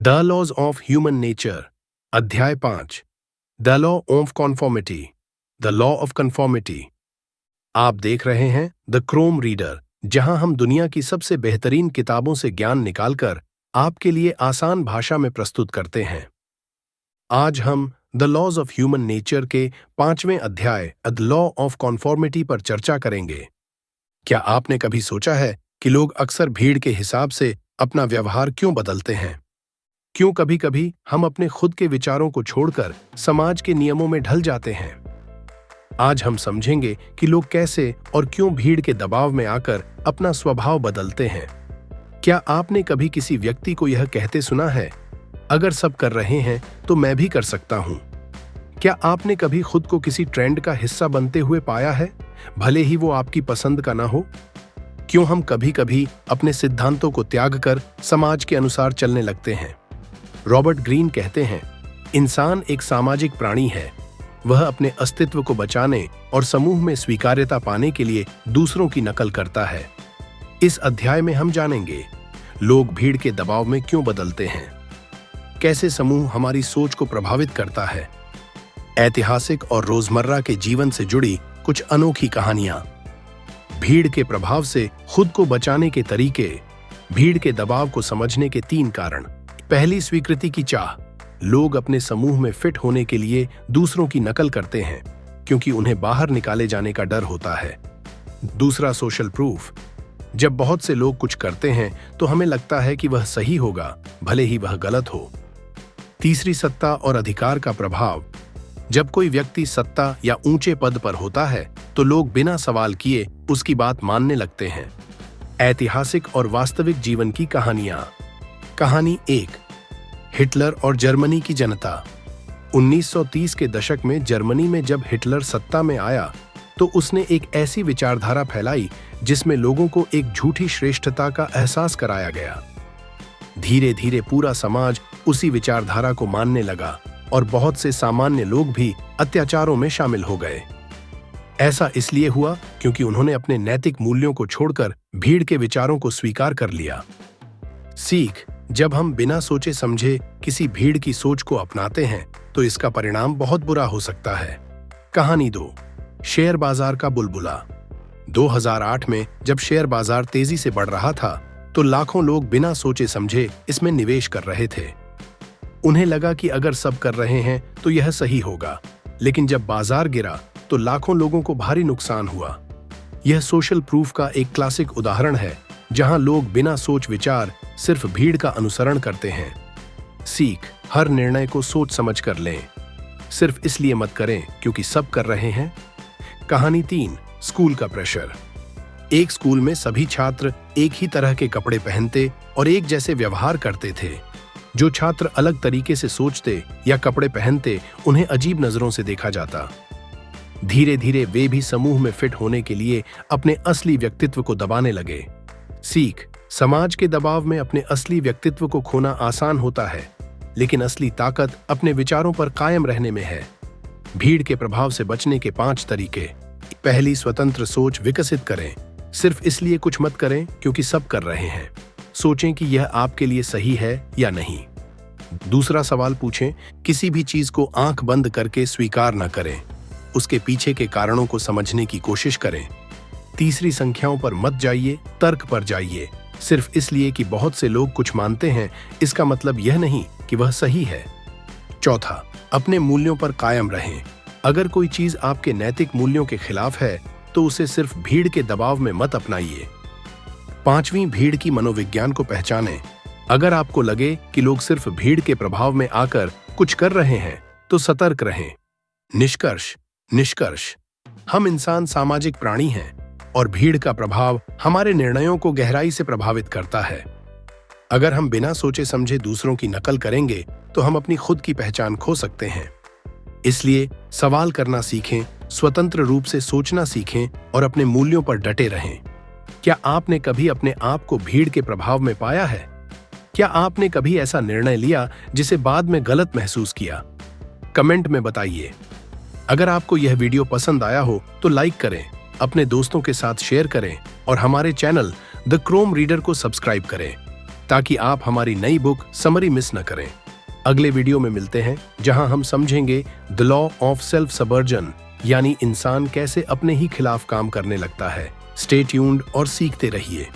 The laws of human nature, अध्याय 5। The law of conformity, the law of conformity. आप देख रहे हैं द क्रोम रीडर, जहां हम दुनिया की सबसे बेहतरीन किताबों से ज्ञान निकालकर आपके लिए आसान भाषा में प्रस्तुत करते हैं। आज हम the laws of human nature के 5वें अध्याय द लॉ ऑफ कॉन्फॉर्मिटी पर चर्चा करेंगे। क्या आपने कभी सोचा है कि लोग अक्सर भीड़ के हिसाब से अपना व्यवहार क्यों बदलते हैं? क्यों कभी कभी हम अपने खुद के विचारों को छोड़कर समाज के नियमों में ढल जाते हैं? आज हम समझेंगे कि लोग कैसे और क्यों भीड़ के दबाव में आकर अपना स्वभाव बदलते हैं। क्या आपने कभी किसी व्यक्ति को यह कहते सुना है, अगर सब कर रहे हैं तो मैं भी कर सकता हूं? क्या आपने कभी खुद को किसी ट्रेंड का हिस्सा बनते हुए पाया है, भले ही वो आपकी पसंद का ना हो? क्यों हम कभी कभी अपने सिद्धांतों को त्याग कर समाज के अनुसार चलने लगते हैं? रॉबर्ट ग्रीन कहते हैं, इंसान एक सामाजिक प्राणी है। वह अपने अस्तित्व को बचाने और समूह में स्वीकार्यता पाने के लिए दूसरों की नकल करता है। इस अध्याय में हम जानेंगे लोग भीड़ के दबाव में क्यों बदलते हैं, कैसे समूह हमारी सोच को प्रभावित करता है, ऐतिहासिक और रोजमर्रा के जीवन से जुड़ी कुछ अनोखी कहानियां, भीड़ के प्रभाव से खुद को बचाने के तरीके, भीड़ के दबाव को समझने के 3 कारण। पहली, स्वीकृति की चाह। लोग अपने समूह में फिट होने के लिए दूसरों की नकल करते हैं क्योंकि उन्हें बाहर निकाले जाने का डर होता है। दूसरा, सोशल प्रूफ। जब बहुत से लोग कुछ करते हैं तो हमें लगता है कि वह सही होगा, भले ही वह गलत हो। तीसरी, सत्ता और अधिकार का प्रभाव। जब कोई व्यक्ति सत्ता या ऊंचे पद पर होता है तो लोग बिना सवाल किए उसकी बात मानने लगते हैं। ऐतिहासिक और वास्तविक जीवन की कहानियां। कहानी 1, हिटलर और जर्मनी की जनता। 1930 के दशक में जर्मनी में जब हिटलर सत्ता में आया तो उसने एक ऐसी विचारधारा फैलाई जिसमें लोगों को एक झूठी श्रेष्ठता का एहसास कराया गया। धीरे धीरे पूरा समाज उसी विचारधारा को मानने लगा और बहुत से सामान्य लोग भी अत्याचारों में शामिल हो गए। ऐसा इसलिए हुआ क्योंकि उन्होंने अपने नैतिक मूल्यों को छोड़कर भीड़ के विचारों को स्वीकार कर लिया। सीख। जब हम बिना सोचे समझे किसी भीड़ की सोच को अपनाते हैं तो इसका परिणाम बहुत बुरा हो सकता है। कहानी 2, शेयर बाजार का बुलबुला। 2008 में जब शेयर बाजार तेजी से बढ़ रहा था तो लाखों लोग बिना सोचे समझे इसमें निवेश कर रहे थे। उन्हें लगा कि अगर सब कर रहे हैं तो यह सही होगा, लेकिन जब बाजार गिरा तो लाखों लोगों को भारी नुकसान हुआ। यह सोशल प्रूफ का एक क्लासिक उदाहरण है, जहां लोग बिना सोच विचार सिर्फ भीड़ का अनुसरण करते हैं। सीख। हर निर्णय को सोच समझ कर लें, सिर्फ इसलिए मत करें क्योंकि सब कर रहे हैं। कहानी 3, स्कूल का प्रेशर। एक स्कूल में सभी छात्र एक ही तरह के कपड़े पहनते और एक जैसे व्यवहार करते थे। जो छात्र अलग तरीके से सोचते या कपड़े पहनते उन्हें अजीब नजरों से देखा जाता। धीरे धीरे वे भी समूह में फिट होने के लिए अपने असली व्यक्तित्व को दबाने लगे। सीख। समाज के दबाव में अपने असली व्यक्तित्व को खोना आसान होता है, लेकिन असली ताकत अपने विचारों पर कायम रहने में है। भीड़ के प्रभाव से बचने के 5 तरीके। पहली, स्वतंत्र सोच विकसित करें। सिर्फ इसलिए कुछ मत करें क्योंकि सब कर रहे हैं। सोचें कि यह आपके लिए सही है या नहीं। दूसरा सवाल पूछें, किसी भी चीज को आंख बंद करके स्वीकार न करें, उसके पीछे के कारणों को समझने की कोशिश करें। तीसरी, संख्याओं पर मत जाइए, तर्क पर जाइए। सिर्फ इसलिए कि बहुत से लोग कुछ मानते हैं इसका मतलब यह नहीं कि वह सही है। चौथा, अपने मूल्यों पर कायम रहें। अगर कोई चीज आपके नैतिक मूल्यों के खिलाफ है तो उसे सिर्फ भीड़ के दबाव में मत अपनाइए। पांचवी, भीड़ की मनोविज्ञान को पहचानें। अगर आपको लगे कि लोग सिर्फ भीड़ के प्रभाव में आकर कुछ कर रहे हैं तो सतर्क रहें। निष्कर्ष। हम इंसान सामाजिक प्राणी हैं और भीड़ का प्रभाव हमारे निर्णयों को गहराई से प्रभावित करता है। अगर हम बिना सोचे समझे दूसरों की नकल करेंगे तो हम अपनी खुद की पहचान खो सकते हैं। इसलिए सवाल करना सीखें, स्वतंत्र रूप से सोचना सीखें और अपने मूल्यों पर डटे रहें। क्या आपने कभी अपने आप को भीड़ के प्रभाव में पाया है? क्या आपने कभी ऐसा निर्णय लिया जिसे बाद में गलत महसूस किया? कमेंट में बताइए। अगर आपको यह वीडियो पसंद आया हो तो लाइक करें, अपने दोस्तों के साथ शेयर करें और हमारे चैनल द क्रोम रीडर को सब्सक्राइब करें ताकि आप हमारी नई बुक समरी मिस न करें। अगले वीडियो में मिलते हैं जहां हम समझेंगे द लॉ ऑफ सेल्फ सबर्जन, यानी इंसान कैसे अपने ही खिलाफ काम करने लगता है। स्टे ट्यून्ड और सीखते रहिए।